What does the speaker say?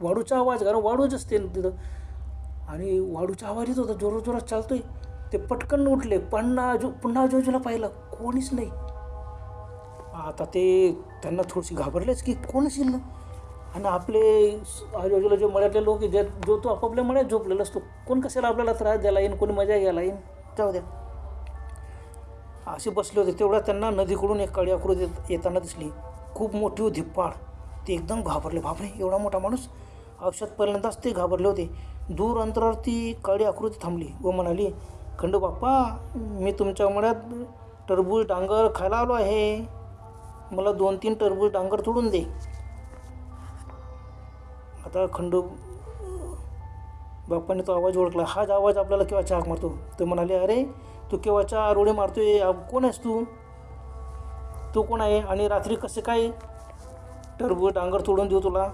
वाडूचा आवाज, कारण वाडूच असते तिथं, आणि वाडूचा आवाज येत होता, जोरात चालतोय. ते पटकन उठले, पुन्हा आजूबाजूला पाहिलं, कोणीच नाही. आता ते त्यांना थोडीशी घाबरलेच की कोणच येईल ना. आणि आपले आजूबाजूला जे मळ्यातले लोक जो तो आपापल्या मळ्यात झोपलेला असतो, कोण कशाला आपल्याला त्रास द्यायला येईन, कोणी मजा घ्यायला येईन, जाऊ द्या, असे बसले होते. तेवढ्या त्यांना नदीकडून एक काळी आकृती येताना दिसली, खूप मोठी होती पाड. ते एकदम घाबरले, बापरे एवढा मोठा माणूस. औषध पहिल्यांदाच ते घाबरले होते. दूर अंतरावर ती काळी आकृती थांबली व म्हणाली, खंडोबाप्पा, मी तुमच्या मळ्यात टरबूज डांगर खायला आलो आहे, मला 2-3 टरबूज डांगर तोडून दे. आता बाप्पाने तो आवाज ओळखला. हाच आवाज आपल्याला केव्हाचा हाक मारतो. ते म्हणाले, अरे तू केव्हाच्या आरोडे मारतोय, कोण आहेस तू कोण आहे, आणि रात्री कसे काय टरबूज डांगर तोडून देऊ तुला.